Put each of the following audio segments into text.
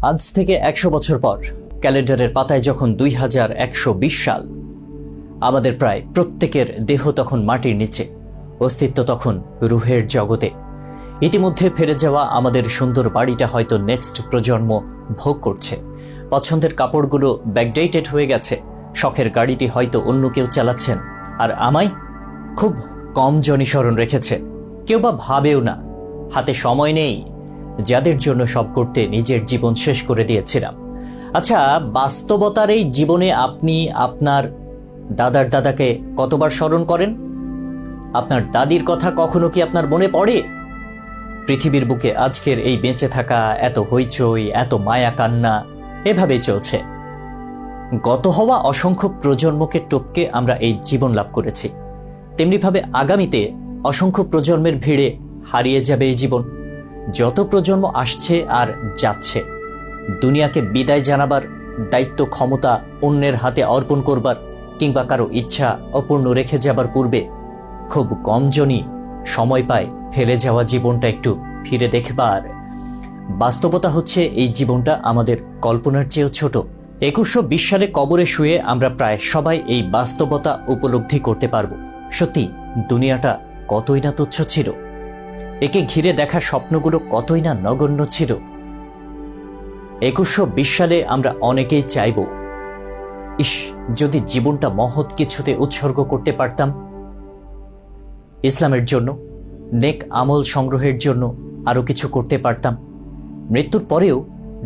আজ থেকে 100 বছর পর ক্যালেন্ডারের পাতায় যখন 2120 সাল, আমাদের প্রায় প্রত্যেকের দেহ তখন মাটির নিচে, অস্তিত্ব তখন রুহের জগতে। ইতিমধ্যে ফিরে যাওয়া আমাদের সুন্দর বাড়িটা হয়তো নেক্সট প্রজন্ম ভোগ করছে। পছন্দের কাপড়গুলো ব্যাকডেটেড হয়ে গেছে, শখের গাড়িটি হয়তো অন্য কেউ চালাচ্ছেন, আর আমায় খুব কম জনই স্মরণ রেখেছে। কেউ বা ভাবেও না, হাতে সময় নেই যাদের জন্য সব করতে নিজের জীবন শেষ করে দিয়েছিলাম। আচ্ছা, বাস্তবতার এই জীবনে আপনি আপনার দাদার দাদাকে কতবার স্মরণ করেন? আপনার দাদির কথা কখনো কি আপনার মনে পড়ে? পৃথিবীর বুকে আজকের এই বেঁচে থাকা, এত হইচই, এত মায়া কান্না এভাবেই চলছে। গত হওয়া অসংখ্য প্রজন্মকে টপকে আমরা এই জীবন লাভ করেছি, তেমনিভাবে আগামীতে অসংখ্য প্রজন্মের ভিড়ে হারিয়ে যাবে এই জীবন। যত প্রজন্ম আসছে আর যাচ্ছে, দুনিয়াকে বিদায় জানাবার দায়িত্ব ক্ষমতা অন্যের হাতে অর্পণ করবার কিংবা কারো ইচ্ছা অপূর্ণ রেখে যাবার পূর্বে খুব কম জনই সময় পায় ফেলে যাওয়া জীবনটা একটু ফিরে দেখবার। বাস্তবতা হচ্ছে এই জীবনটা আমাদের কল্পনার চেয়েও ছোট। 2120 সালে কবরে শুয়ে আমরা প্রায় সবাই এই বাস্তবতা উপলব্ধি করতে পারব। সত্যি দুনিয়াটা কতই না তুচ্ছ ছিল, একে ঘিরে দেখা স্বপ্নগুলো কতই না নগণ্য ছিল। 2120 সালে আমরা অনেকেই চাইব, ইস, যদি জীবনটা মহৎ কিছুতে উৎসর্গ করতে পারতাম, ইসলামের জন্য, নেক আমল সংগ্রহের জন্য আরো কিছু করতে পারতাম। মৃত্যুর পরেও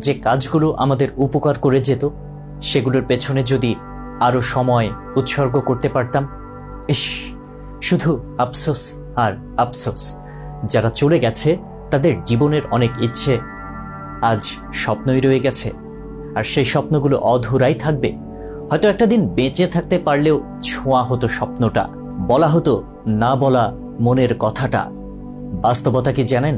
যে কাজগুলো আমাদের উপকার করে যেত, সেগুলোর পেছনে যদি আরো সময় উৎসর্গ করতে পারতাম। ইস, শুধু আফসোস আর আফসোস। যারা চলে গেছে তাদের জীবনের অনেক ইচ্ছে আজ স্বপ্নই রয়ে গেছে, আর সেই স্বপ্নগুলো অধুরাই থাকবে। হয়তো একটা দিন বেঁচে থাকতে পারলেও ছোঁয়া হতো স্বপ্নটা, বলা হতো না বলা মনের কথাটা। বাস্তবতা কি জানেন?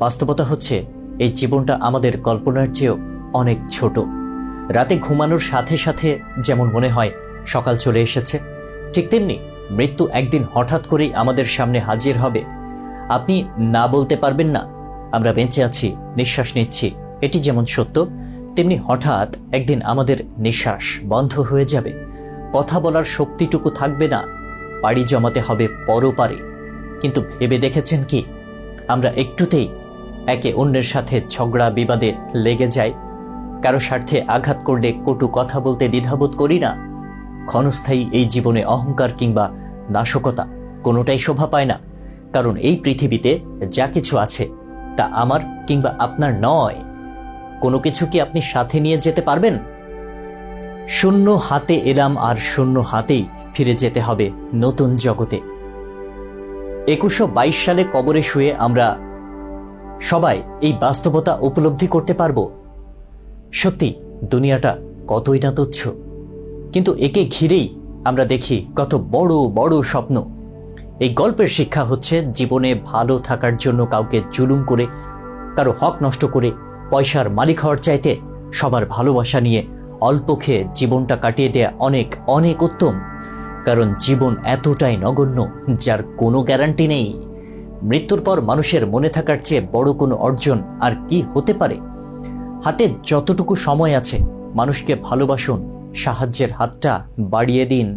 বাস্তবতা হচ্ছে এই জীবনটা আমাদের কল্পনার চেয়েও অনেক ছোট। রাতে ঘুমানোর সাথে সাথে যেমন মনে হয় সকাল চলে এসেছে, ঠিক তেমনি মৃত্যু একদিন হঠাৎ করেই আমাদের সামনে হাজির হবে। আপনি না বলতে পারবেন না আমরা বেঁচে আছি, নিঃশ্বাস নিচ্ছি, এটি যেমন সত্য, তেমনি হঠাৎ একদিন আমাদের নিঃশ্বাস বন্ধ হয়ে যাবে, কথা বলার শক্তিটুকু থাকবে না, পাড়ি জমাতে হবে পরপারে। কিন্তু ভেবে দেখেছেন কি, আমরা একটুতেই একে অন্যের সাথে ঝগড়া বিবাদে লেগে যাই, কারো স্বার্থে আঘাত করলে কটু কথা বলতে দ্বিধাবোধ করি না। ক্ষণস্থায়ী এই জীবনে অহংকার কিংবা নাশকতা কোনোটাই শোভা পায় না, কারণ এই পৃথিবীতে যা কিছু আছে তা আমার কিংবা আপনার নয়। কোনো কিছু কি আপনি সাথে নিয়ে যেতে পারবেন? শূন্য হাতে এলাম আর শূন্য হাতেই ফিরে যেতে হবে নতুন জগতে। 2122 সালে কবরে শুয়ে আমরা সবাই এই বাস্তবতা উপলব্ধি করতে পারব। সত্যি দুনিয়াটা কতই না তুচ্ছ, কিন্তু একে ঘিরেই আমরা দেখি কত বড় বড় স্বপ্ন। এই গল্পের শিক্ষা হচ্ছে, জীবনে ভালো থাকার জন্য কাউকে জুলুম করে, কারো হক নষ্ট করে, পয়সার মালিক হওয়ার চাইতে সবার ভালোবাসা নিয়ে অল্প খেয়ে জীবনটা কাটিয়ে দেয়া অনেক অনেক উত্তম। কারণ জীবন এতটাই নগণ্য যার কোনো গ্যারান্টি নেই। মৃত্যুর পর মানুষের মনে থাকার চেয়ে বড় কোনো অর্জন আর কি হতে পারে? হাতে যতটুকু সময় আছে মানুষকে ভালোবাসুন, সাহায্যের হাতটা বাড়িয়ে দিন।